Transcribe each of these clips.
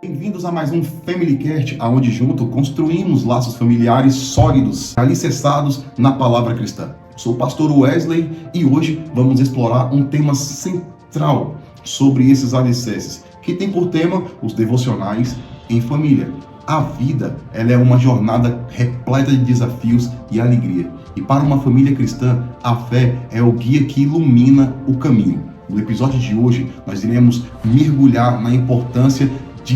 Bem-vindos a mais um FamilyCast, onde junto construímos laços familiares sólidos, alicerçados na palavra cristã. Sou o pastor Wesley e hoje vamos explorar um tema central sobre esses alicerces, que tem por tema os devocionais em família. A vida, ela é uma jornada repleta de desafios e alegria. E para uma família cristã, a fé é o guia que ilumina o caminho. No episódio de hoje, nós iremos mergulhar na importância de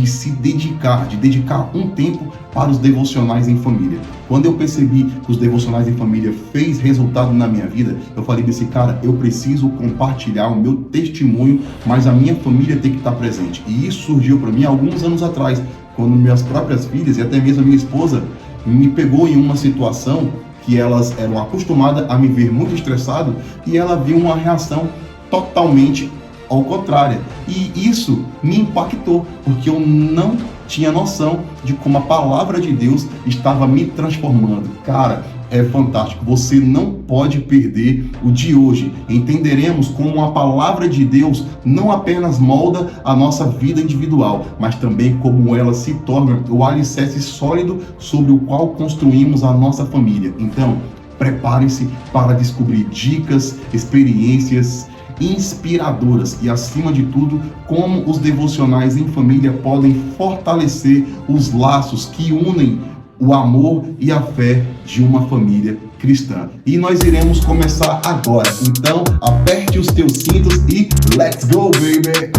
dedicar um tempo para os devocionais em família. Quando eu percebi que os devocionais em família fez resultado na minha vida, eu falei desse cara, eu preciso compartilhar o meu testemunho, mas a minha família tem que estar presente. E isso surgiu para mim alguns anos atrás, quando minhas próprias filhas e até mesmo minha esposa me pegou em uma situação que elas eram acostumadas a me ver muito estressado e ela viu uma reação totalmente ao contrário. E isso me impactou, porque eu não tinha noção de como a palavra de Deus estava me transformando. Cara, é fantástico. Você não pode perder o de hoje. Entenderemos como a palavra de Deus não apenas molda a nossa vida individual, mas também como ela se torna o alicerce sólido sobre o qual construímos a nossa família. Então, prepare-se para descobrir dicas, experiências inspiradoras e, acima de tudo, como os devocionais em família podem fortalecer os laços que unem o amor e a fé de uma família cristã. E nós iremos começar agora. Então, aperte os teus cintos e let's go, baby!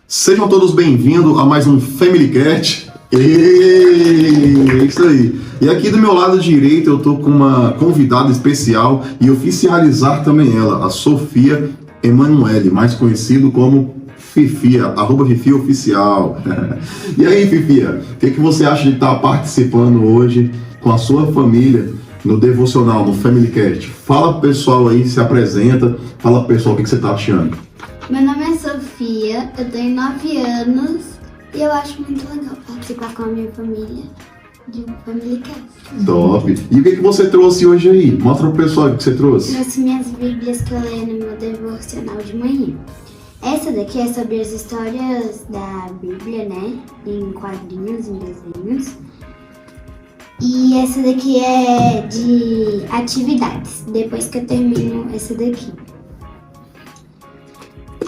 Sejam todos bem-vindos a mais um FamilyCast. É isso aí. E aqui do meu lado direito eu tô com uma convidada especial e oficializar também ela, a Sofia Emanuele, mais conhecido como Fifia, @FifiaOficial. E aí, Fifia, o que você acha de estar participando hoje com a sua família no devocional, no FamilyCast? Fala pro pessoal aí, se apresenta, fala pro pessoal o que você tá achando. Meu nome é Sofia, eu tenho 9 anos e eu acho muito legal participar com a minha família de um FamilyCast. Top! E o que você trouxe hoje aí? Mostra pro pessoal o que você trouxe. Trouxe minhas bíblias que eu leio no meu devocional de manhã. Essa daqui é sobre as histórias da Bíblia, né? Em quadrinhos, em desenhos. E essa daqui é de atividades, depois que eu termino essa daqui.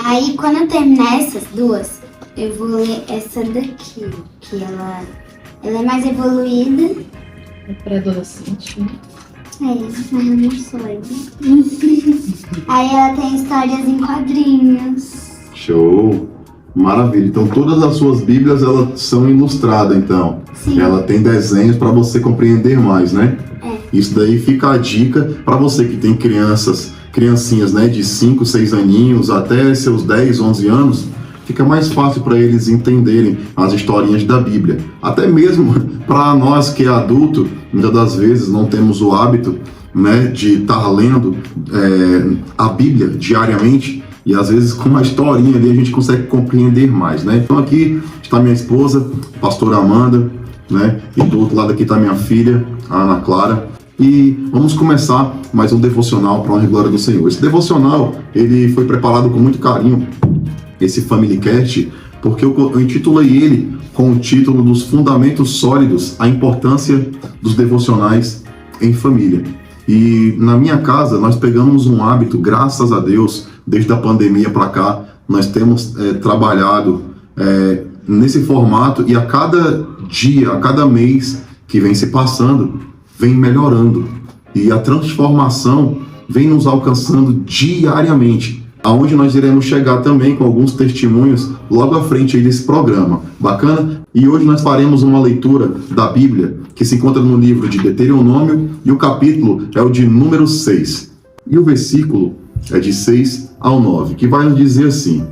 Aí, quando eu terminar essas duas, eu vou ler essa daqui, que ela é mais evoluída. É pré-adolescente, né? Mas eu não sou. Aí ela tem histórias em quadrinhos. Show! Maravilha! Então todas as suas bíblias elas são ilustradas, então. Sim. Ela tem desenhos para você compreender mais, né? É. Isso daí fica a dica para você que tem criancinhas, né, de 5, 6 aninhos até seus 10, 11 anos, fica mais fácil para eles entenderem as historinhas da Bíblia. Até mesmo para nós que é adulto, muitas das vezes não temos o hábito, né, de estar lendo a Bíblia diariamente, e às vezes com uma historinha ali a gente consegue compreender mais, né? Então aqui está minha esposa, a pastora Amanda, né, e do outro lado aqui está minha filha, a Ana Clara. E vamos começar mais um devocional para a honra e glória do Senhor. Esse devocional, ele foi preparado com muito carinho, esse FamilyCast, porque eu intitulei ele com o título dos Fundamentos Sólidos, a importância dos devocionais em família. E na minha casa, nós pegamos um hábito, graças a Deus, desde a pandemia para cá, nós temos trabalhado nesse formato e a cada dia, a cada mês que vem se passando, vem melhorando e a transformação vem nos alcançando diariamente, aonde nós iremos chegar também com alguns testemunhos logo à frente aí desse programa, bacana? E hoje nós faremos uma leitura da Bíblia que se encontra no livro de Deuteronômio e o capítulo é o de número 6 e o versículo é de 6 ao 9, que vai nos dizer assim: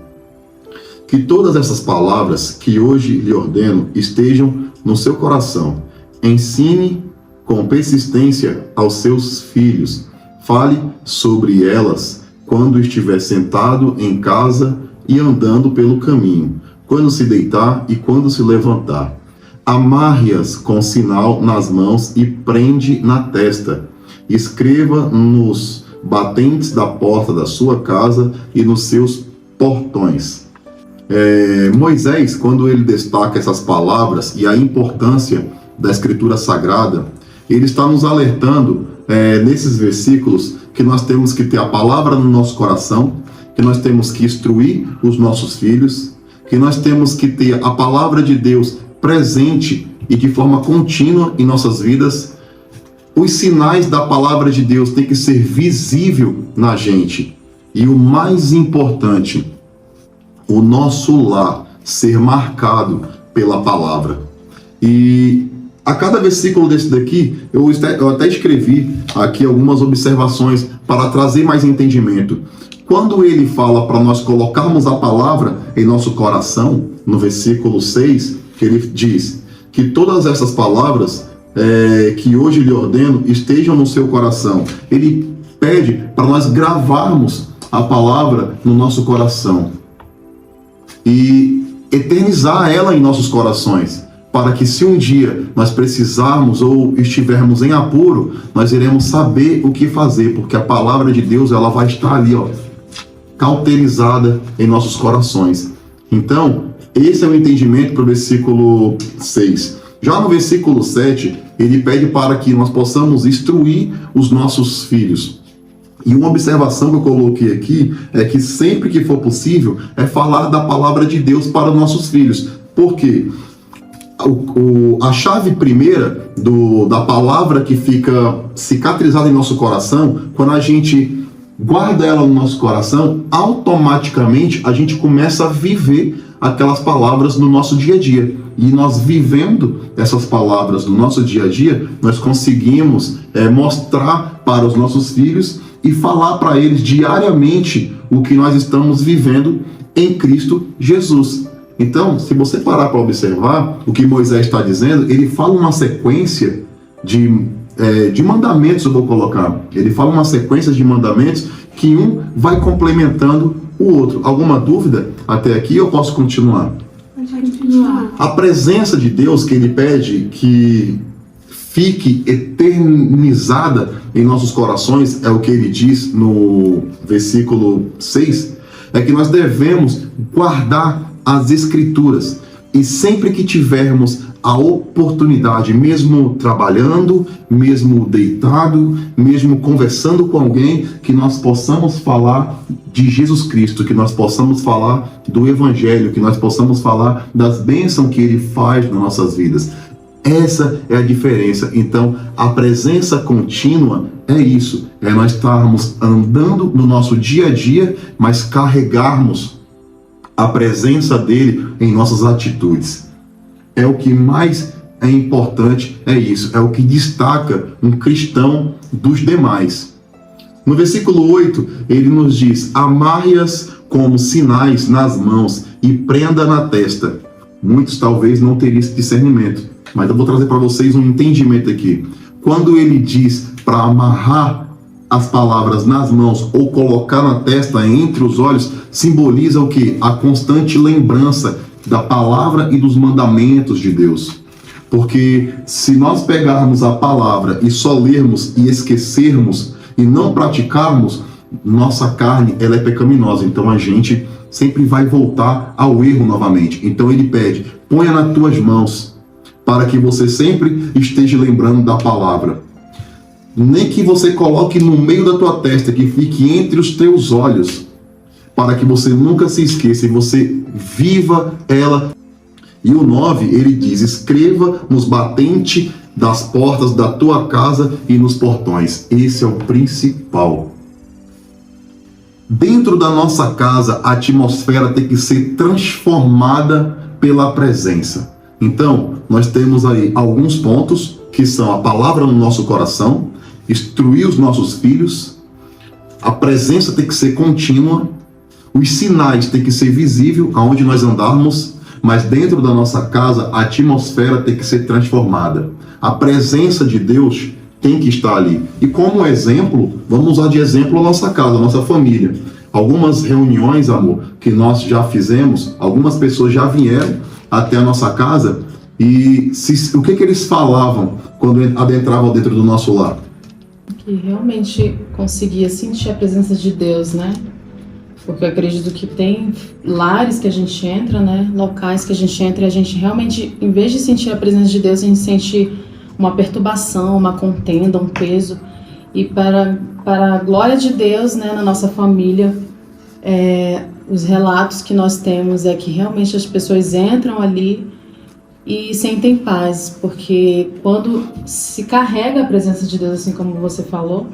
que todas essas palavras que hoje lhe ordeno estejam no seu coração, ensine com persistência aos seus filhos. Fale sobre elas quando estiver sentado em casa e andando pelo caminho, quando se deitar e quando se levantar. Amarre-as com sinal nas mãos e prende na testa. Escreva nos batentes da porta da sua casa e nos seus portões. Moisés, quando ele destaca essas palavras e a importância da Escritura Sagrada, ele está nos alertando nesses versículos que nós temos que ter a palavra no nosso coração, que nós temos que instruir os nossos filhos, que nós temos que ter a palavra de Deus presente e de forma contínua em nossas vidas. Os sinais da palavra de Deus têm que ser visível na gente. E o mais importante, o nosso lar ser marcado pela palavra. E a cada versículo desse daqui, eu até escrevi aqui algumas observações para trazer mais entendimento. Quando ele fala para nós colocarmos a palavra em nosso coração, no versículo 6, que ele diz que todas essas palavras que hoje lhe ordeno estejam no seu coração. Ele pede para nós gravarmos a palavra no nosso coração e eternizar ela em nossos corações, para que se um dia nós precisarmos ou estivermos em apuro, nós iremos saber o que fazer, porque a palavra de Deus ela vai estar ali, cauterizada em nossos corações. Então, esse é o entendimento para o versículo 6. Já no versículo 7, ele pede para que nós possamos instruir os nossos filhos. E uma observação que eu coloquei aqui é que sempre que for possível, é falar da palavra de Deus para os nossos filhos. Por quê? A chave primeira da palavra que fica cicatrizada em nosso coração, quando a gente guarda ela no nosso coração, automaticamente a gente começa a viver aquelas palavras no nosso dia a dia. E nós vivendo essas palavras no nosso dia a dia, nós conseguimos mostrar para os nossos filhos e falar para eles diariamente o que nós estamos vivendo em Cristo Jesus. Então, se você parar para observar o que Moisés está dizendo, ele fala uma sequência de mandamentos, eu vou colocar. Ele fala uma sequência de mandamentos que um vai complementando o outro. Alguma dúvida até aqui? Eu posso continuar? Pode continuar. A presença de Deus que ele pede que fique eternizada em nossos corações, é o que ele diz no versículo 6, é que nós devemos guardar as Escrituras. E sempre que tivermos a oportunidade, mesmo trabalhando, mesmo deitado, mesmo conversando com alguém, que nós possamos falar de Jesus Cristo, que nós possamos falar do Evangelho, que nós possamos falar das bênçãos que Ele faz nas nossas vidas. Essa é a diferença. Então, a presença contínua é isso, é nós estarmos andando no nosso dia a dia, mas carregarmos a presença dele em nossas atitudes. É o que mais é importante, é isso, é o que destaca um cristão dos demais. No versículo 8, ele nos diz: amarre-as como sinais nas mãos e prenda na testa. Muitos talvez não teriam esse discernimento, mas eu vou trazer para vocês um entendimento aqui. Quando ele diz para amarrar as palavras nas mãos ou colocar na testa, entre os olhos, simboliza o quê? A constante lembrança da palavra e dos mandamentos de Deus. Porque se nós pegarmos a palavra e só lermos e esquecermos e não praticarmos, nossa carne ela é pecaminosa. Então a gente sempre vai voltar ao erro novamente. Então ele pede: ponha nas tuas mãos, para que você sempre esteja lembrando da palavra. Nem que você coloque no meio da tua testa, que fique entre os teus olhos, para que você nunca se esqueça e você viva ela. E o 9, ele diz: escreva nos batentes das portas da tua casa e nos portões. Esse é o principal. Dentro da nossa casa, a atmosfera tem que ser transformada pela presença. Então, nós temos aí alguns pontos, que são a palavra no nosso coração, instruir os nossos filhos, a presença tem que ser contínua, os sinais têm que ser visíveis aonde nós andarmos, mas dentro da nossa casa a atmosfera tem que ser transformada. A presença de Deus tem que estar ali. E como exemplo, vamos usar de exemplo a nossa casa, a nossa família. Algumas reuniões, amor, que nós já fizemos, algumas pessoas já vieram até a nossa casa E o que eles falavam quando adentravam dentro do nosso lar? Que realmente conseguia sentir a presença de Deus, né? Porque eu acredito que tem lares que a gente entra, né? Locais que a gente entra e a gente realmente, em vez de sentir a presença de Deus, a gente sente uma perturbação, uma contenda, um peso. E para a glória de Deus, né, na nossa família, os relatos que nós temos é que realmente as pessoas entram ali e sentem paz, porque quando se carrega a presença de Deus, assim como você falou,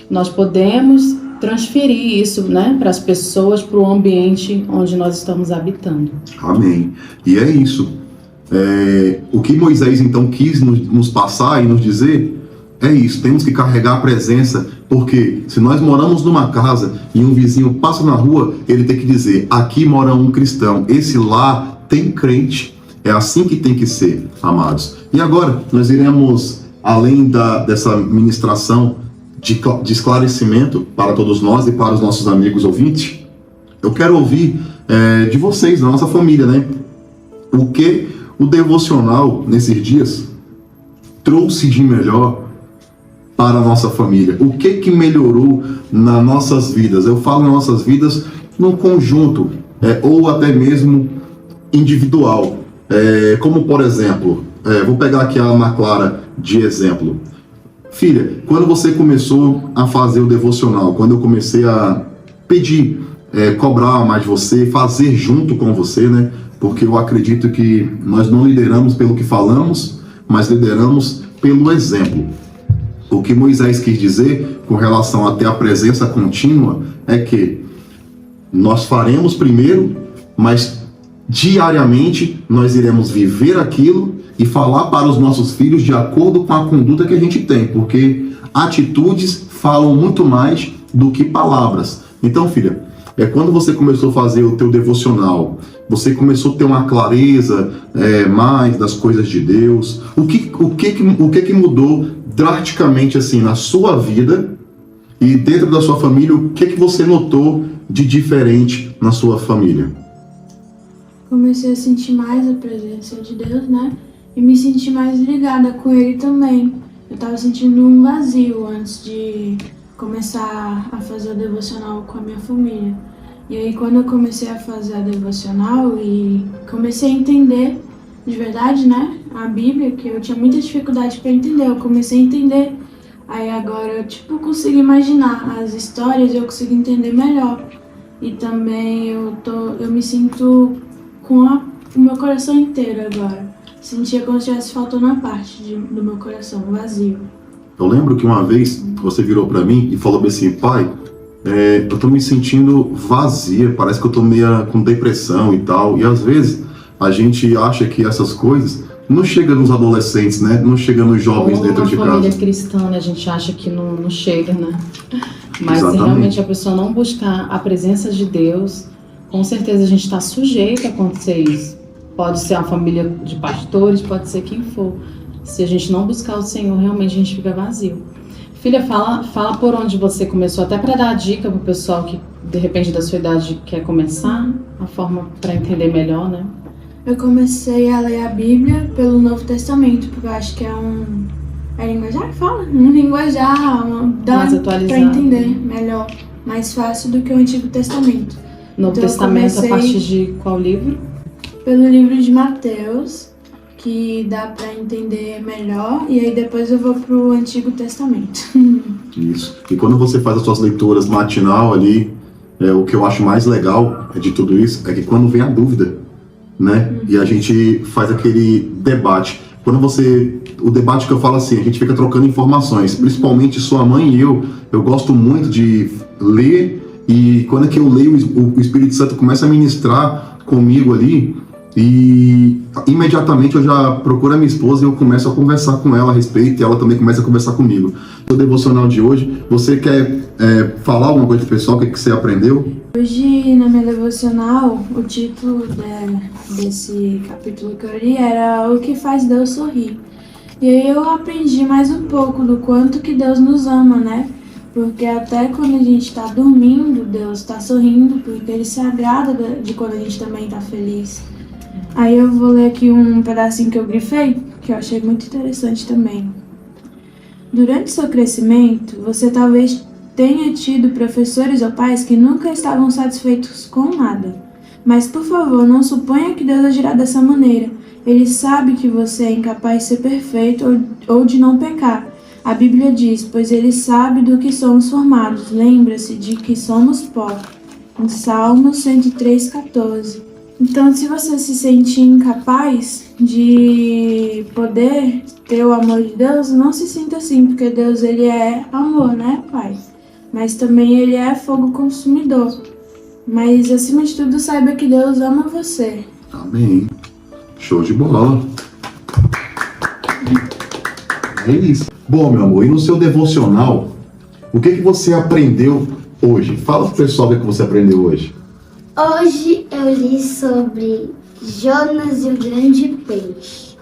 nós podemos transferir isso, né, para as pessoas, para o ambiente onde nós estamos habitando. Amém. E é isso. O que Moisés então quis nos passar e nos dizer é isso. Temos que carregar a presença, porque se nós moramos numa casa e um vizinho passa na rua, ele tem que dizer: aqui mora um cristão, esse lá tem crente. É assim que tem que ser, amados. E agora nós iremos, além dessa ministração de esclarecimento para todos nós e para os nossos amigos ouvintes, eu quero ouvir de vocês, da nossa família, né? O que o devocional nesses dias trouxe de melhor para a nossa família. O que melhorou nas nossas vidas? Eu falo nas nossas vidas num conjunto, ou até mesmo individual. Como, por exemplo, vou pegar aqui a Ana Clara de exemplo. Filha, quando você começou a fazer o devocional, quando eu comecei a pedir, cobrar mais de você, fazer junto com você, né? Porque eu acredito que nós não lideramos pelo que falamos, mas lideramos pelo exemplo. O que Moisés quis dizer com relação a ter a presença contínua é que nós faremos primeiro, mas diariamente nós iremos viver aquilo e falar para os nossos filhos de acordo com a conduta que a gente tem, porque atitudes falam muito mais do que palavras. Então, filha, quando você começou a fazer o teu devocional, você começou a ter uma clareza mais das coisas de Deus. O que mudou drasticamente assim na sua vida e dentro da sua família? O que você notou de diferente na sua família? Comecei a sentir mais a presença de Deus, né? E me senti mais ligada com Ele também. Eu estava sentindo um vazio antes de começar a fazer o devocional com a minha família. E aí quando eu comecei a fazer a devocional e comecei a entender de verdade, né, a Bíblia, que eu tinha muita dificuldade para entender, eu comecei a entender. Aí agora eu consigo imaginar as histórias e eu consigo entender melhor. E também eu me sinto com o meu coração inteiro agora. Sentia como se estivesse faltando uma parte do meu coração, vazio. Eu lembro que uma vez você virou para mim e falou assim: pai, eu tô me sentindo vazia, parece que eu tô meio com depressão e tal. E às vezes a gente acha que essas coisas não chegam nos adolescentes, né? Não chegam nos jovens dentro de casa. Uma família cristã, né? A gente acha que não chega, né? Mas Exatamente. realmente a pessoa não buscar a presença de Deus, com certeza a gente está sujeito a acontecer isso. Pode ser uma família de pastores, pode ser quem for. Se a gente não buscar o Senhor, realmente a gente fica vazio. Filha, fala por onde você começou, até para dar dica pro pessoal que de repente da sua idade quer começar, a forma para entender melhor, né? Eu comecei a ler a Bíblia pelo Novo Testamento, porque eu acho que linguajar? Fala? Um linguajar, dá Mais atualizado, para entender melhor, mais fácil do que o Antigo Testamento. Novo Então, Testamento a partir de qual livro? Pelo livro de Mateus, que dá para entender melhor, e aí depois eu vou pro Antigo Testamento. Isso. E quando você faz as suas leituras matinal ali, o que eu acho mais legal de tudo isso é que quando vem a dúvida, né? E a gente faz aquele debate. O debate que eu falo assim, a gente fica trocando informações, principalmente sua mãe e eu gosto muito de ler, e quando é que eu leio, o Espírito Santo começa a ministrar comigo ali, e imediatamente eu já procuro a minha esposa e eu começo a conversar com ela a respeito, e ela também começa a conversar comigo. O devocional de hoje, você quer falar alguma coisa pro pessoal, o que você aprendeu? Hoje, na minha devocional, o título desse capítulo que eu li era O que faz Deus sorrir. E aí eu aprendi mais um pouco do quanto que Deus nos ama, né? Porque até quando a gente está dormindo, Deus está sorrindo, porque Ele se agrada de quando a gente também está feliz. Aí eu vou ler aqui um pedacinho que eu grifei, que eu achei muito interessante também. Durante seu crescimento, você talvez tenha tido professores ou pais que nunca estavam satisfeitos com nada. Mas, por favor, não suponha que Deus agirá dessa maneira. Ele sabe que você é incapaz de ser perfeito ou de não pecar. A Bíblia diz, pois ele sabe do que somos formados. Lembra-se de que somos pó. Em Salmo 103:14. Então, se você se sentir incapaz de poder ter o amor de Deus, não se sinta assim, porque Deus, ele é amor, né, Pai? Mas também ele é fogo consumidor. Mas, acima de tudo, saiba que Deus ama você. Amém. Show de bola. É isso. Bom, meu amor, e no seu devocional, o que você aprendeu hoje? Fala pro pessoal o que você aprendeu hoje. Hoje eu li sobre Jonas e o grande peixe.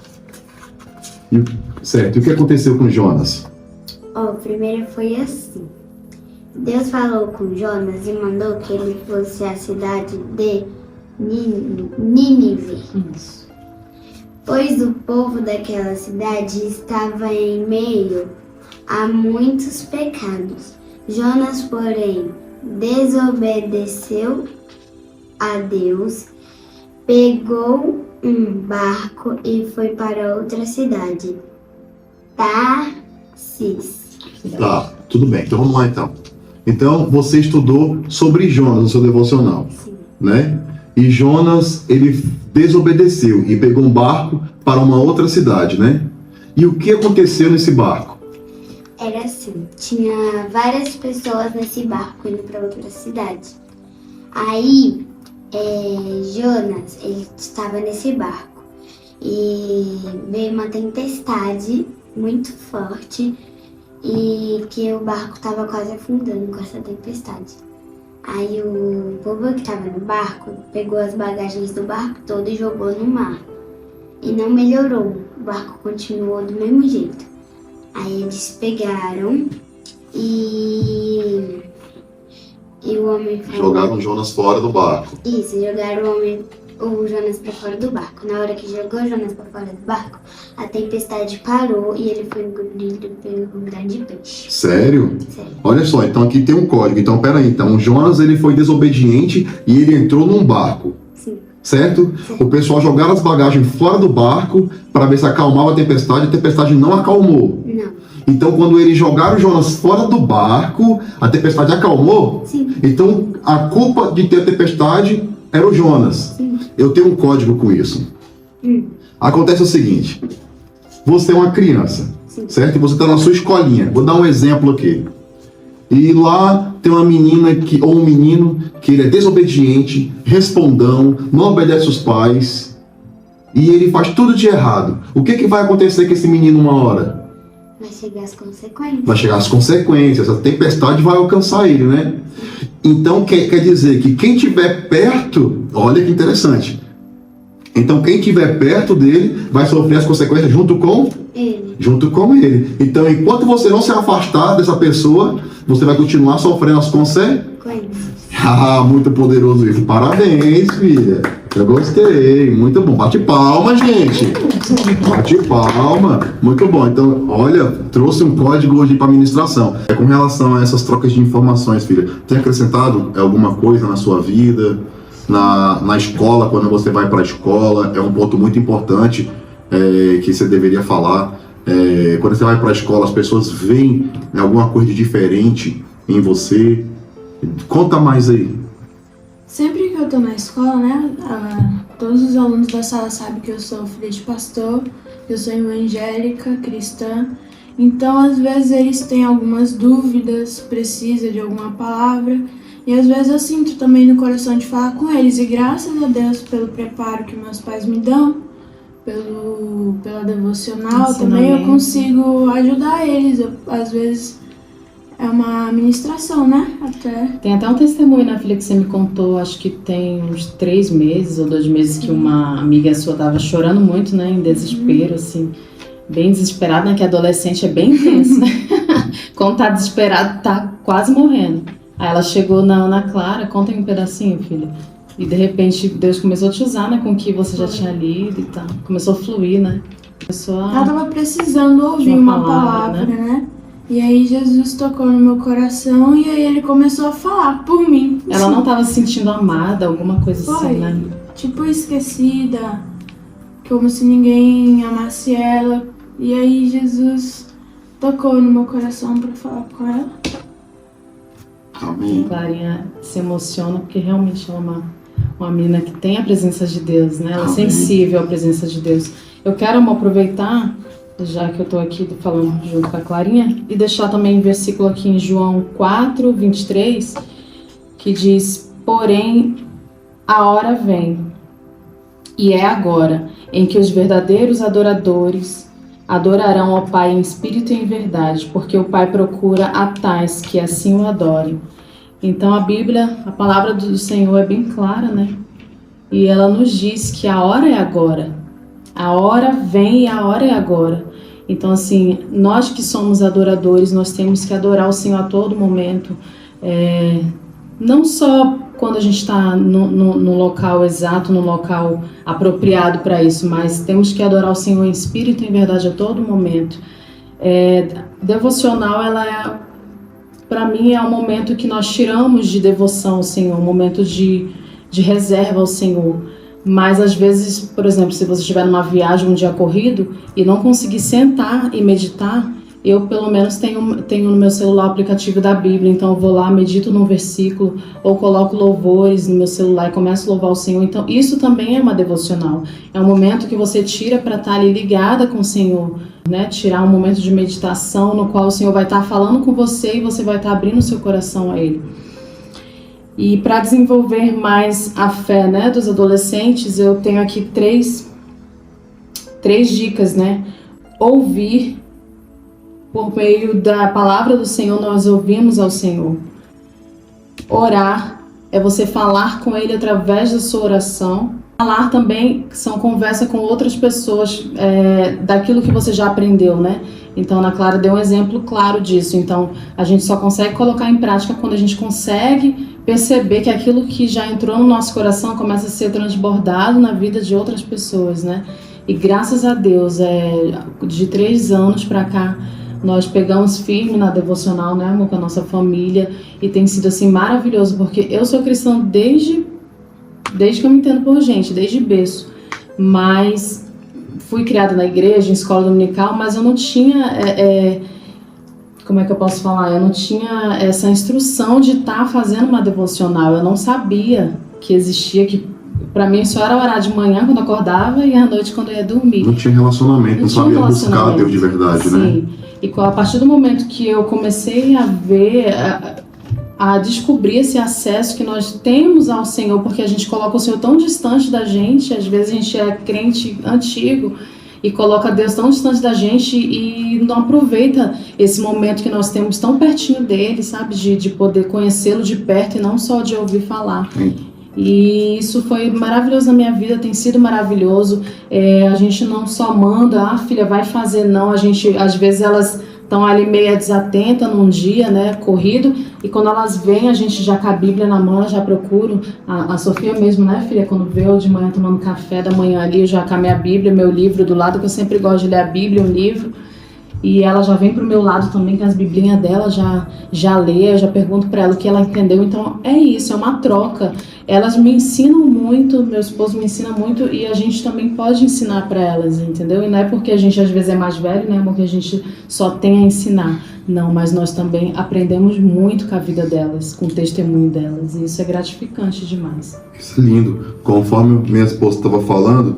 Certo, e o que aconteceu com Jonas? Primeiro foi assim. Deus falou com Jonas e mandou que ele fosse à cidade de Nínive. Pois o povo daquela cidade estava em meio a muitos pecados. Jonas, porém, desobedeceu a Deus, pegou um barco e foi para outra cidade, Tarsis. Tá, tudo bem, então vamos lá então. Então, você estudou sobre Jonas no seu devocional, Sim. né? E Jonas, ele desobedeceu e pegou um barco para uma outra cidade, né? E o que aconteceu nesse barco? Era assim, tinha várias pessoas nesse barco indo para outra cidade. Aí, Jonas, ele estava nesse barco e veio uma tempestade muito forte e que o barco estava quase afundando com essa tempestade. Aí o povo que estava no barco pegou as bagagens do barco todo e jogou no mar. E não melhorou, o barco continuou do mesmo jeito. Aí eles pegaram e o homem falou... Jogaram Jonas fora do barco. Isso, jogaram o Jonas para fora do barco. Na hora que jogou o Jonas para fora do barco, a tempestade parou e ele foi engolido pelo grande peixe. Sério? Sério. Olha só, então aqui tem um código. Então, peraí, então o Jonas, ele foi desobediente e ele entrou num barco. Sim. Certo? O pessoal jogaram as bagagens fora do barco para ver se acalmava a tempestade não acalmou. Não. Então, quando eles jogaram Jonas fora do barco, a tempestade acalmou? Sim. Então, a culpa de ter a tempestade era o Jonas. Sim. Eu tenho um código com isso. Acontece o seguinte, você é uma criança, Sim. certo? E você está na sua escolinha. Vou dar um exemplo aqui. E lá tem uma menina ou um menino que ele é desobediente, respondão, não obedece os pais e ele faz tudo de errado. O que vai acontecer com esse menino uma hora? Vai chegar as consequências. Vai chegar as consequências, a tempestade vai alcançar ele, né? Então quer dizer que quem estiver perto, olha que interessante. Então quem estiver perto dele vai sofrer as consequências junto com ele. Então enquanto você não se afastar dessa pessoa, você vai continuar sofrendo as consequências. Ah, muito poderoso isso. Parabéns, filha. Eu gostei. Muito bom. Bate palma, gente. Bate palma. Muito bom. Então, olha, trouxe um código hoje para administração. Com relação a essas trocas de informações, filha, tem acrescentado alguma coisa na sua vida? Na escola, quando você vai para a escola, é um ponto muito importante que você deveria falar. Quando você vai para a escola, as pessoas veem alguma coisa de diferente em você. Conta mais aí. Sempre que eu tô na escola, né, todos os alunos da sala sabem que eu sou filha de pastor, que eu sou evangélica, cristã. Então, às vezes, eles têm algumas dúvidas, precisam de alguma palavra. E às vezes eu sinto também no coração de falar com eles. E graças a Deus pelo preparo que meus pais me dão, pela devocional, também eu consigo ajudar eles. Às vezes é uma ministração, né? Tem até um testemunho, né, filha, que você me contou, acho que tem uns 3 meses ou 2 meses que uma amiga sua tava chorando muito, né, em desespero, assim, bem desesperada, né, que adolescente é bem intenso, né? Quando tá desesperado, tá quase morrendo. Aí ela chegou na Ana Clara, conta aí um pedacinho, filha. E de repente Deus começou a te usar, né, com o que você já tinha lido e tal. Começou a fluir, né? Começou Ela a... tava precisando ouvir uma palavra, né? E aí Jesus tocou no meu coração e aí ele começou a falar por mim. Ela não estava se sentindo amada, alguma coisa assim, né? Tipo esquecida, como se ninguém amasse ela. E aí Jesus tocou no meu coração para falar com ela. Amém. Clarinha se emociona porque realmente ela é uma menina que tem a presença de Deus, né? Ela é Amém. sensível à presença de Deus. Eu quero aproveitar, já que eu estou aqui falando junto com a Clarinha, e deixar também um versículo aqui em João 4, 23, que diz: porém, a hora vem, e é agora, em que os verdadeiros adoradores adorarão ao Pai em espírito e em verdade, porque o Pai procura a tais que assim o adorem. Então a Bíblia, a palavra do Senhor é bem clara, né? E ela nos diz que a hora é agora. A hora vem e a hora é agora. Então, assim, nós que somos adoradores, nós temos que adorar o Senhor a todo momento. Não só quando a gente está no local exato, no local apropriado para isso, mas temos que adorar o Senhor em espírito e em verdade a todo momento. Devocional, para mim, é um momento que nós tiramos de devoção ao Senhor, um momento de reserva ao Senhor. Mas às vezes, por exemplo, se você estiver numa viagem um dia corrido e não conseguir sentar e meditar, eu pelo menos tenho no meu celular o aplicativo da Bíblia, então eu vou lá, medito num versículo, ou coloco louvores no meu celular e começo a louvar o Senhor. Então isso também é uma devocional, é um momento que você tira para estar ali ligada com o Senhor, né? Tirar um momento de meditação no qual o Senhor vai estar falando com você e você vai estar abrindo o seu coração a Ele. E para desenvolver mais a fé, né, dos adolescentes, eu tenho aqui três dicas, né? Ouvir. Por meio da palavra do Senhor, nós ouvimos ao Senhor. Orar é você falar com Ele através da sua oração. Falar também são conversa com outras pessoas daquilo que você já aprendeu, né? Então, Ana Clara deu um exemplo claro disso. Então, a gente só consegue colocar em prática quando a gente consegue perceber que aquilo que já entrou no nosso coração começa a ser transbordado na vida de outras pessoas, né? E graças a Deus, de 3 anos para cá, nós pegamos firme na devocional, né, amor, com a nossa família, e tem sido assim maravilhoso, porque eu sou cristã desde que eu me entendo por gente, desde berço, mas fui criada na igreja, em escola dominical, mas eu não tinha, como é que eu posso falar, eu não tinha essa instrução de estar fazendo uma devocional, eu não sabia que existia, que pra mim só era orar de manhã quando acordava e à noite quando eu ia dormir. Não tinha relacionamento, não sabia buscar Deus de verdade, sim, né? E a partir do momento que eu comecei a ver, a descobrir esse acesso que nós temos ao Senhor, porque a gente coloca o Senhor tão distante da gente, às vezes a gente é crente antigo e coloca Deus tão distante da gente e não aproveita esse momento que nós temos tão pertinho dele, sabe? De poder conhecê-lo de perto e não só de ouvir falar. Sim. E isso foi maravilhoso na minha vida, tem sido maravilhoso. A gente não só manda, filha, vai fazer, não. A gente, às vezes, elas estão ali meio desatenta num dia, né, corrido, e quando elas vêm, a gente já com a Bíblia na mão, já procuro. A Sofia mesmo, né, filha, quando vê eu de manhã tomando café da manhã ali, eu já com a minha Bíblia, meu livro do lado, que eu sempre gosto de ler a Bíblia, um livro. E ela já vem pro meu lado também com as biblinhas dela, já lê, eu já pergunto para ela o que ela entendeu. Então é isso, é uma troca. Elas me ensinam muito, meu esposo me ensina muito e a gente também pode ensinar para elas, entendeu? E não é porque a gente às vezes é mais velho, né, porque a gente só tem a ensinar. Não, mas nós também aprendemos muito com a vida delas, com o testemunho delas. E isso é gratificante demais. Isso é lindo. Conforme minha esposa estava falando,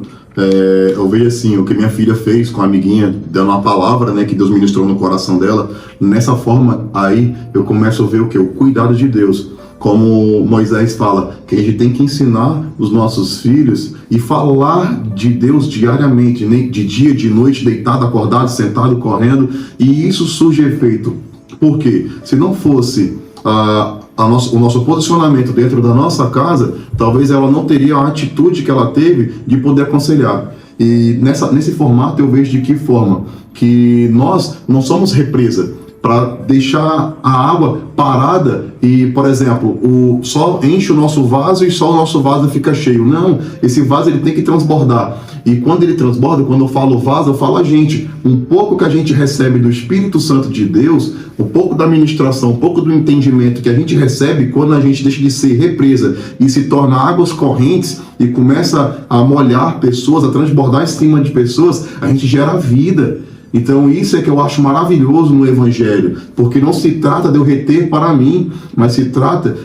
eu vejo assim, o que minha filha fez com a amiguinha, dando uma palavra, né, que Deus ministrou no coração dela. Nessa forma, aí eu começo a ver o quê? O cuidado de Deus. Como Moisés fala, que a gente tem que ensinar os nossos filhos e falar de Deus diariamente, de dia, de noite, deitado, acordado, sentado, correndo, e isso surge efeito. Por quê? Se não fosse o nosso posicionamento dentro da nossa casa, talvez ela não teria a atitude que ela teve de poder aconselhar. E nesse formato eu vejo de que forma? Que nós não somos represa. para deixar a água parada e, por exemplo, só enche o nosso vaso e só o nosso vaso fica cheio. Não, esse vaso ele tem que transbordar. E quando ele transborda, quando eu falo vaso, eu falo a gente. Um pouco que a gente recebe do Espírito Santo de Deus, um pouco da ministração, um pouco do entendimento que a gente recebe quando a gente deixa de ser represa e se torna águas correntes e começa a molhar pessoas, a transbordar em cima de pessoas, a gente gera vida. Então isso é que eu acho maravilhoso no Evangelho, porque não se trata de eu reter para mim, mas se trata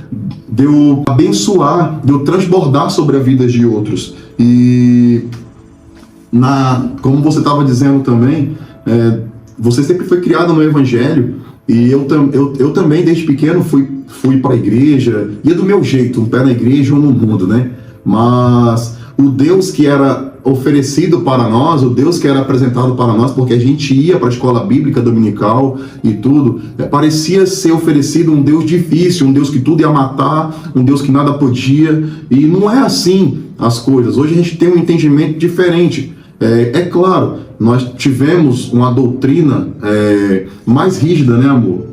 de eu abençoar, de eu transbordar sobre a vida de outros. E como você estava dizendo também, você sempre foi criado no Evangelho, e eu também desde pequeno fui para a igreja, ia do meu jeito, um pé na igreja ou no mundo, né? Mas o Deus que era oferecido para nós, o Deus que era apresentado para nós, porque a gente ia para a escola bíblica dominical e tudo, parecia ser oferecido um Deus difícil, um Deus que tudo ia matar, um Deus que nada podia, e não é assim as coisas. Hoje a gente tem um entendimento diferente. É claro, nós tivemos uma doutrina mais rígida, né, amor,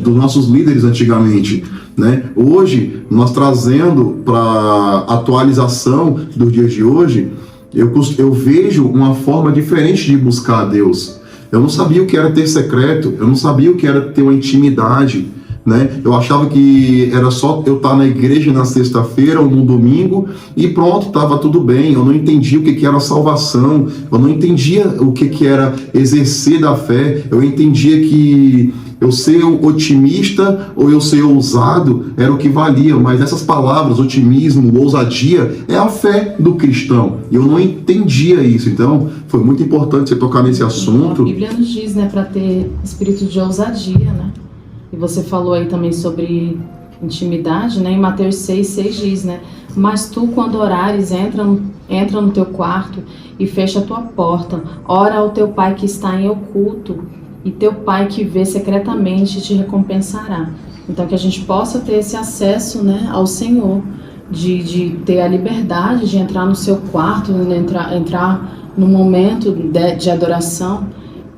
dos nossos líderes antigamente, né? Hoje, nós trazendo para atualização dos dias de hoje, eu vejo uma forma diferente de buscar a Deus. Eu não sabia o que era ter secreto, eu não sabia o que era ter uma intimidade, né? Eu achava que era só eu estar na igreja na sexta-feira ou no domingo e pronto, estava tudo bem. Eu não entendia o que era salvação, eu não entendia o que era exercer da fé. Eu entendia que eu ser otimista ou eu ser ousado era o que valia, mas essas palavras, otimismo, ousadia, é a fé do cristão. E eu não entendia isso, então foi muito importante você tocar nesse assunto. A Bíblia nos diz, né, para ter espírito de ousadia, né? E você falou aí também sobre intimidade, né? Em Mateus 6 diz, né? Mas tu, quando orares, entra no teu quarto e fecha a tua porta. Ora ao teu pai que está em oculto, e teu pai que vê secretamente te recompensará. Então que a gente possa ter esse acesso, né, ao Senhor, de ter a liberdade de entrar no seu quarto, né, entrar no momento de adoração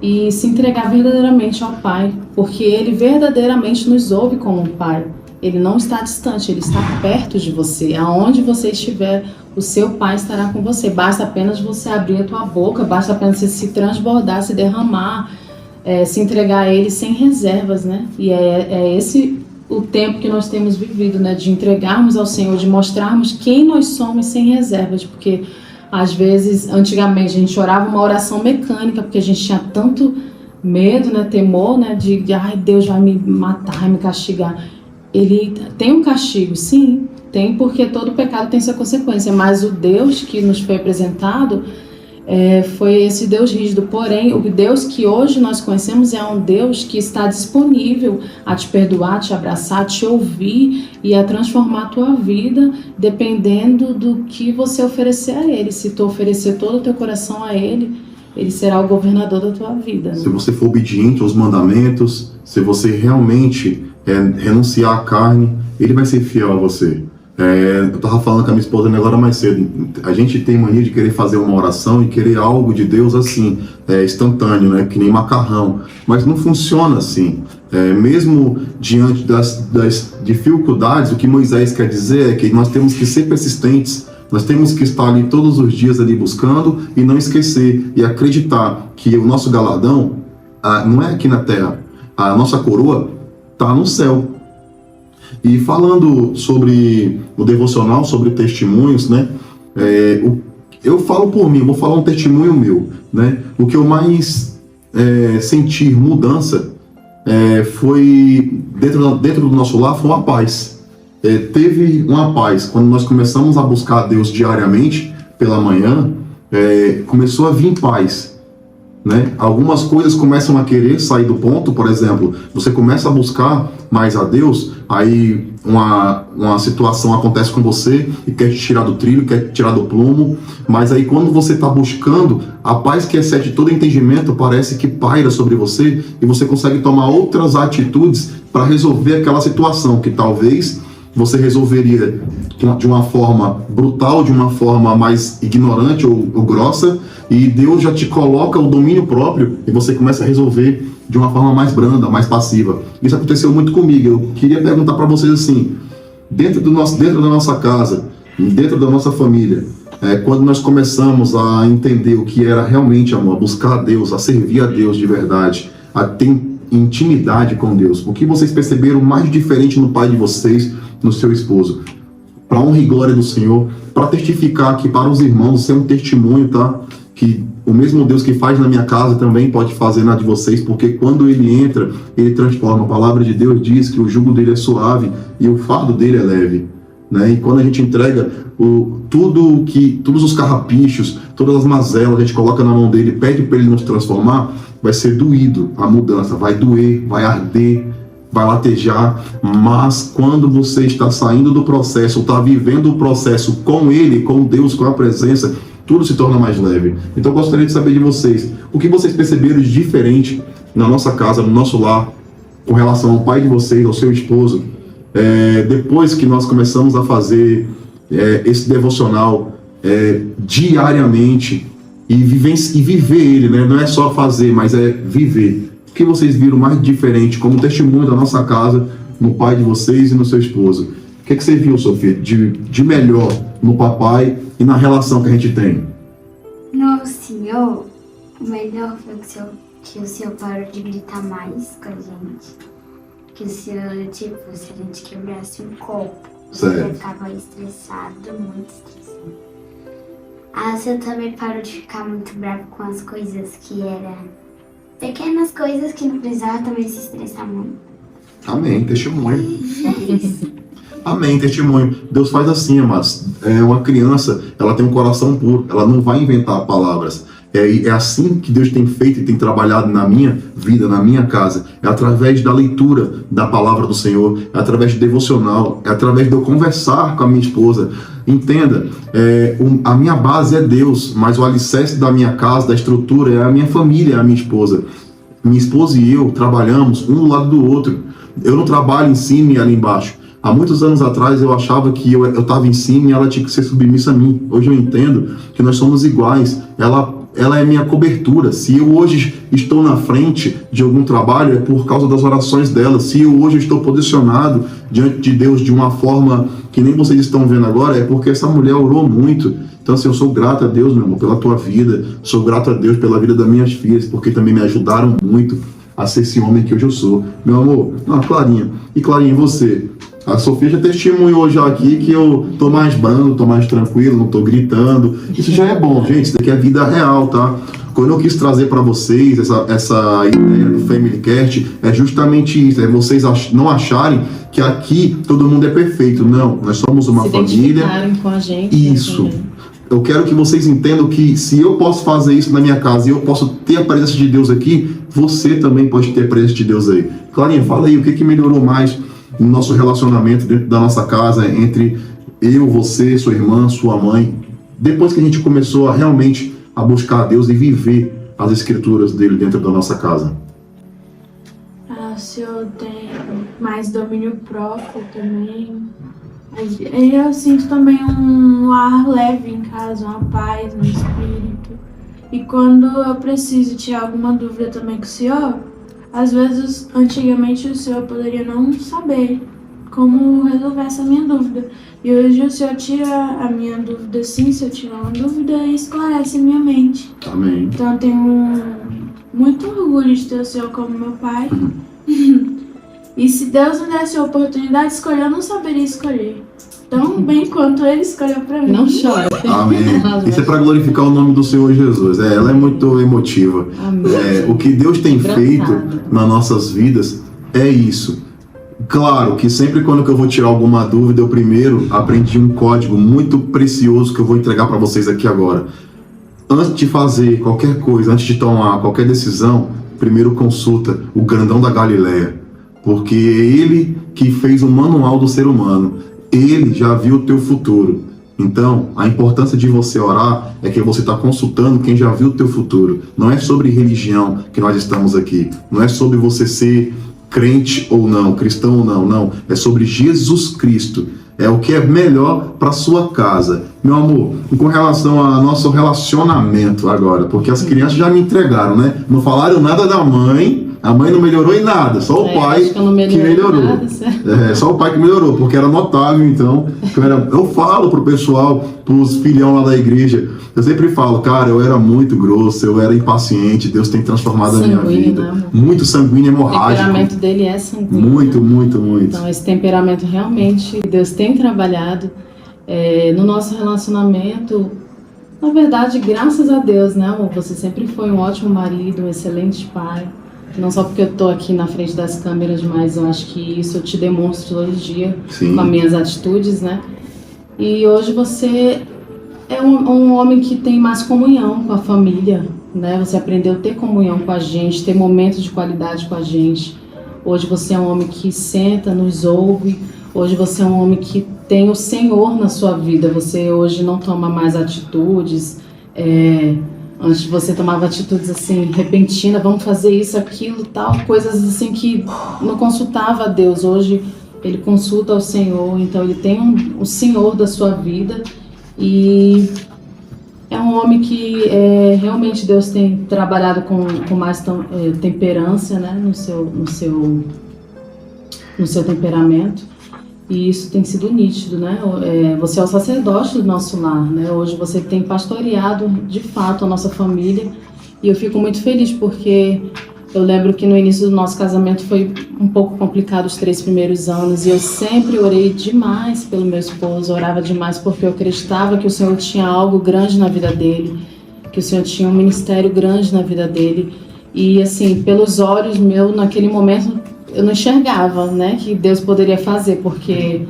e se entregar verdadeiramente ao Pai, porque Ele verdadeiramente nos ouve como um Pai. Ele não está distante, Ele está perto de você. Aonde você estiver, o seu Pai estará com você. Basta apenas você abrir a tua boca, basta apenas você se transbordar, se derramar, se entregar a Ele sem reservas, né? E é esse o tempo que nós temos vivido, né? De entregarmos ao Senhor, de mostrarmos quem nós somos sem reservas, porque às vezes, antigamente, a gente orava uma oração mecânica, porque a gente tinha tanto medo, né? Temor, né? De ai, Deus vai me matar, vai me castigar. Ele tem um castigo, sim, tem, porque todo pecado tem sua consequência, mas o Deus que nos foi apresentado foi esse Deus rígido. Porém, o Deus que hoje nós conhecemos é um Deus que está disponível a te perdoar, a te abraçar, a te ouvir e a transformar a tua vida, dependendo do que você oferecer a Ele. Se tu oferecer todo o teu coração a Ele, Ele será o governador da tua vida, né? Se você for obediente aos mandamentos, se você realmente renunciar à carne, Ele vai ser fiel a você. Eu estava falando com a minha esposa agora mais cedo. A gente tem mania de querer fazer uma oração e querer algo de Deus assim, instantâneo, né? Que nem macarrão. Mas não funciona assim. Mesmo diante das dificuldades, o que Moisés quer dizer é que nós temos que ser persistentes. Nós temos que estar ali todos os dias ali buscando e não esquecer e acreditar que o nosso galardão não é aqui na terra. A nossa coroa está no céu. E falando sobre o devocional, sobre testemunhos, né? Eu falo por mim, vou falar um testemunho meu, né? O que eu mais senti mudança foi dentro do nosso lar, foi uma paz. Teve uma paz quando nós começamos a buscar a Deus diariamente pela manhã. Começou a vir paz. Né? Algumas coisas começam a querer sair do ponto, por exemplo, você começa a buscar mais a Deus, aí uma situação acontece com você e quer te tirar do trilho, quer te tirar do plumo, mas aí quando você está buscando, a paz que excede todo entendimento parece que paira sobre você e você consegue tomar outras atitudes para resolver aquela situação que talvez você resolveria de uma forma brutal, de uma forma mais ignorante ou grossa, e Deus já te coloca o domínio próprio e você começa a resolver de uma forma mais branda, mais passiva. Isso aconteceu muito comigo. Eu queria perguntar para vocês assim, dentro da nossa casa, dentro da nossa família, quando nós começamos a entender o que era realmente amor, a buscar a Deus, a servir a Deus de verdade, a ter intimidade com Deus, o que vocês perceberam mais diferente no pai de vocês, no seu esposo? Para honra e glória do Senhor, para testificar aqui para os irmãos, ser um testemunho, tá? Que o mesmo Deus que faz na minha casa também pode fazer na de vocês, porque quando ele entra, ele transforma. A palavra de Deus diz que o jugo dele é suave e o fardo dele é leve, né? E quando a gente entrega todos os carrapichos, todas as mazelas, a gente coloca na mão dele, pede para ele nos transformar, vai ser doído a mudança, vai doer, vai arder, vai latejar, mas quando você está saindo do processo, está vivendo o processo com ele, com Deus, com a presença, tudo se torna mais leve. Então eu gostaria de saber de vocês, o que vocês perceberam de diferente na nossa casa, no nosso lar, com relação ao pai de vocês, ao seu esposo, depois que nós começamos a fazer esse devocional diariamente e viver ele, né? Não é só fazer, mas é viver. O que vocês viram mais diferente como testemunho da nossa casa, no pai de vocês e no seu esposo? O que você viu, Sofia, de melhor no papai e na relação que a gente tem? No senhor, o melhor foi que o senhor parou de gritar mais com a gente. Que o senhor, tipo, se a gente quebrasse um copo, o senhor ficava estressado, muito estressado. O senhor também parou de ficar muito bravo com as coisas que eram pequenas coisas que não precisava também se estressar muito. Amém, testemunho. É isso. Amém, testemunho. Deus faz assim, amados. Uma criança, ela tem um coração puro, ela não vai inventar palavras. É assim que Deus tem feito e tem trabalhado na minha vida, na minha casa. É através da leitura da palavra do Senhor, é através do devocional, é através de eu conversar com a minha esposa. Entenda, a minha base é Deus, mas o alicerce da minha casa, da estrutura, é a minha família, é a minha esposa. Minha esposa e eu trabalhamos um do lado do outro. Eu não trabalho em cima e ela embaixo. Há muitos anos atrás eu achava que eu estava em cima e ela tinha que ser submissa a mim. Hoje eu entendo que nós somos iguais. Ela é minha cobertura. Se eu hoje estou na frente de algum trabalho, é por causa das orações dela. Se eu hoje estou posicionado diante de Deus de uma forma que nem vocês estão vendo agora, é porque essa mulher orou muito. Então, assim, eu sou grato a Deus, meu irmão, pela tua vida. Sou grato a Deus pela vida das minhas filhas, porque também me ajudaram muito a ser esse homem que hoje eu sou. Meu amor, Clarinha. E Clarinha, você? A Sofia já testemunhou já aqui que eu tô mais brando, tô mais tranquilo, não tô gritando. Isso já é bom, gente. Isso daqui é vida real, tá? Quando eu quis trazer para vocês essa ideia do Family Cast, é justamente isso. É vocês não acharem que aqui todo mundo é perfeito. Não, nós somos uma família. Com a gente, isso. Eu quero que vocês entendam que se eu posso fazer isso na minha casa e eu posso ter a presença de Deus aqui, você também pode ter a presença de Deus aí. Clarinha, fala aí, o que melhorou mais no nosso relacionamento dentro da nossa casa, entre eu, você, sua irmã, sua mãe, depois que a gente começou a realmente a buscar a Deus e viver as escrituras dele dentro da nossa casa? O senhor tem mais domínio próprio também. Eu sinto também um ar leve em casa, uma paz no espírito. E quando eu preciso tirar alguma dúvida também com o senhor, às vezes, antigamente, o senhor poderia não saber como resolver essa minha dúvida. E hoje o senhor tira a minha dúvida, sim, se eu tiver uma dúvida, e esclarece minha mente. Amém. Então eu tenho muito orgulho de ter o senhor como meu pai. E se Deus me desse a oportunidade de escolher, eu não saberia escolher tão bem quanto ele escolheu pra mim. Não chora. Amém. Isso é para glorificar o nome do Senhor Jesus. Ela é muito emotiva. O que Deus tem feito nas nossas vidas é isso. Claro que sempre quando eu vou tirar alguma dúvida, eu primeiro aprendi um código muito precioso que eu vou entregar para vocês aqui agora. Antes de fazer qualquer coisa, antes de tomar qualquer decisão, primeiro consulta o grandão da Galileia. Porque é ele que fez o manual do ser humano. Ele já viu o teu futuro. Então, a importância de você orar é que você está consultando quem já viu o teu futuro. Não é sobre religião que nós estamos aqui. Não é sobre você ser crente ou não, cristão ou não. Não. É sobre Jesus Cristo. É o que é melhor para sua casa. Meu amor, com relação ao nosso relacionamento agora, porque as crianças já me entregaram, né? Não falaram nada da mãe, A mãe não melhorou em nada, só o pai acho que eu não que melhorou. Nada, certo? Só o pai que melhorou, porque era notável, então. Eu falo pro pessoal, pros filhão lá da igreja, eu sempre falo, cara, eu era muito grosso, eu era impaciente, Deus tem transformado a minha vida. Né? Muito sanguíneo, O hemorrágico. temperamento dele é sanguíneo. Muito, muito, muito. Então, esse temperamento realmente, Deus tem trabalhado no nosso relacionamento. Na verdade, graças a Deus, né, amor? Você sempre foi um ótimo marido, um excelente pai. Não só porque eu tô aqui na frente das câmeras, mas eu acho que isso eu te demonstro todo dia. Sim. Com as minhas atitudes, né? E hoje você é um homem que tem mais comunhão com a família, né? Você aprendeu a ter comunhão com a gente, ter momentos de qualidade com a gente. Hoje você é um homem que senta, nos ouve. Hoje você é um homem que tem o Senhor na sua vida. Você hoje não toma mais atitudes. Antes você tomava atitudes assim, repentinas, vamos fazer isso, aquilo, tal. Coisas assim que não consultava a Deus. Hoje ele consulta ao Senhor, então ele tem o Senhor da sua vida. E é um homem que realmente Deus tem trabalhado com mais temperança, né, no seu temperamento. E isso tem sido nítido, né? Você é o sacerdote do nosso lar, né? Hoje você tem pastoreado, de fato, a nossa família. E eu fico muito feliz porque eu lembro que no início do nosso casamento foi um pouco complicado os 3 primeiros anos. E eu sempre orei demais pelo meu esposo, orava demais porque eu acreditava que o Senhor tinha algo grande na vida dele, que o Senhor tinha um ministério grande na vida dele. E assim, pelos olhos meus, naquele momento, eu não enxergava, né, que Deus poderia fazer, porque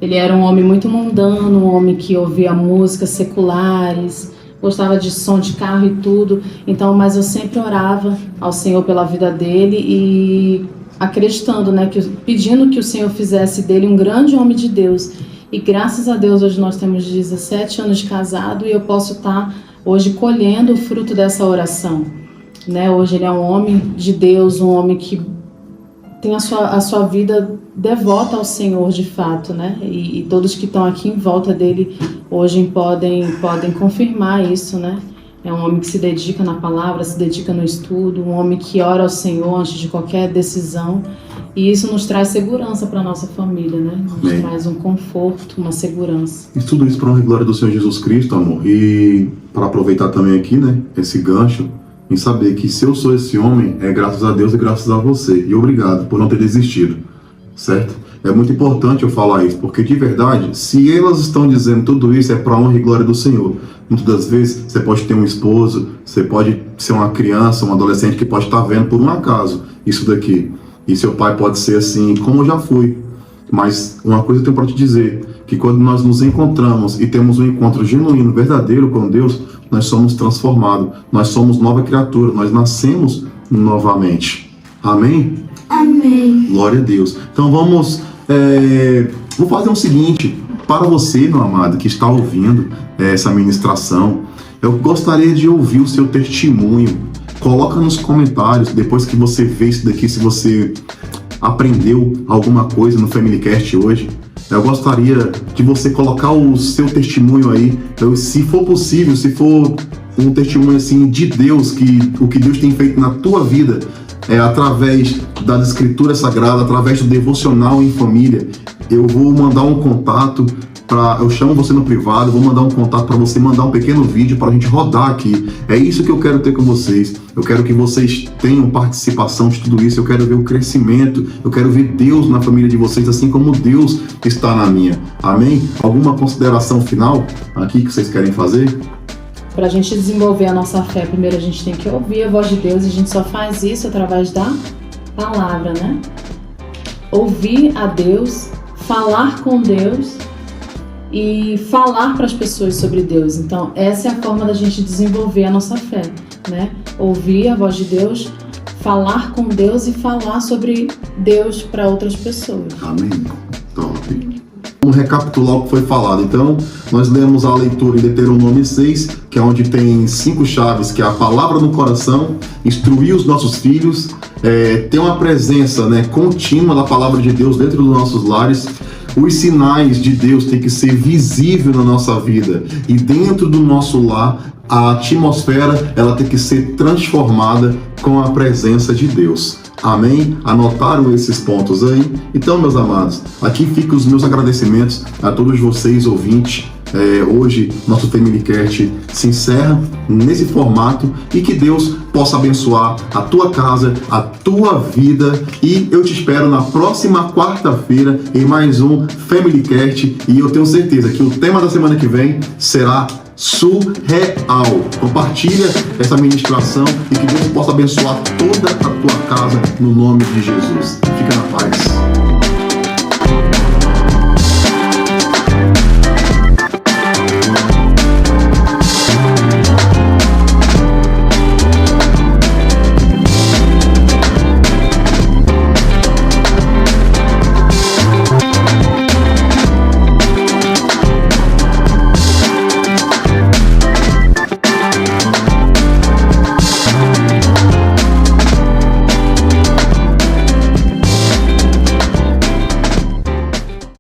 ele era um homem muito mundano, um homem que ouvia músicas seculares, gostava de som de carro e tudo. Então, mas eu sempre orava ao Senhor pela vida dele e acreditando, né, pedindo que o Senhor fizesse dele um grande homem de Deus. E graças a Deus hoje nós temos 17 anos de casado e eu posso estar hoje colhendo o fruto dessa oração, né? Hoje ele é um homem de Deus, um homem que tem a sua vida devota ao Senhor de fato, né? E todos que estão aqui em volta dele hoje podem confirmar isso, né? É um homem que se dedica na palavra, se dedica no estudo, um homem que ora ao Senhor antes de qualquer decisão. E isso nos traz segurança para a nossa família, né? Nos traz um conforto, uma segurança. E tudo isso para a honra e glória do Senhor Jesus Cristo, amor. E para aproveitar também aqui, né, esse gancho, em saber que se eu sou esse homem, é graças a Deus e graças a você. E obrigado por não ter desistido, certo? É muito importante eu falar isso, porque de verdade, se elas estão dizendo tudo isso, é para a honra e glória do Senhor. Muitas das vezes, você pode ter um esposo, você pode ser uma criança, um adolescente que pode estar vendo por um acaso isso daqui. E seu pai pode ser assim, como eu já fui. Mas uma coisa eu tenho para te dizer, que quando nós nos encontramos e temos um encontro genuíno, verdadeiro com Deus, nós somos transformados, nós somos nova criatura, nós nascemos novamente. Amém? Amém. Glória a Deus. Então vamos fazer o seguinte, para você, meu amado, que está ouvindo essa ministração, eu gostaria de ouvir o seu testemunho. Coloca nos comentários, depois que você vê isso daqui, se você aprendeu alguma coisa no FamilyCast hoje. Eu gostaria de você colocar o seu testemunho aí, se for possível, se for um testemunho assim de Deus, o que Deus tem feito na tua vida, através das escrituras sagradas, através do devocional em família. Eu vou mandar um contato, eu chamo você no privado, vou mandar um contato para você mandar um pequeno vídeo para a gente rodar aqui. É isso que eu quero ter com vocês. Eu quero que vocês tenham participação de tudo isso. Eu quero ver o crescimento. Eu quero ver Deus na família de vocês, assim como Deus está na minha. Amém? Alguma consideração final aqui que vocês querem fazer? Para a gente desenvolver a nossa fé, primeiro a gente tem que ouvir a voz de Deus, e a gente só faz isso através da palavra, né? Ouvir a Deus, falar com Deus e falar para as pessoas sobre Deus. Então, essa é a forma da gente desenvolver a nossa fé, né? Ouvir a voz de Deus, falar com Deus e falar sobre Deus para outras pessoas. Amém. Top. Vamos recapitular o que foi falado. Então, nós lemos a leitura em Deuteronômio 6, que é onde tem 5 chaves, que é a palavra no coração, instruir os nossos filhos, ter uma presença, né, contínua da palavra de Deus dentro dos nossos lares. Os sinais de Deus têm que ser visíveis na nossa vida e dentro do nosso lar, a atmosfera ela tem que ser transformada com a presença de Deus. Amém? Anotaram esses pontos aí? Então, meus amados, aqui ficam os meus agradecimentos a todos vocês, ouvintes. Hoje, nosso FamilyCast se encerra nesse formato e que Deus possa abençoar a tua casa, a tua vida, e eu te espero na próxima quarta-feira em mais um FamilyCast, e eu tenho certeza que o tema da semana que vem será surreal. Compartilha essa ministração e que Deus possa abençoar toda a tua casa no nome de Jesus. Fica na paz.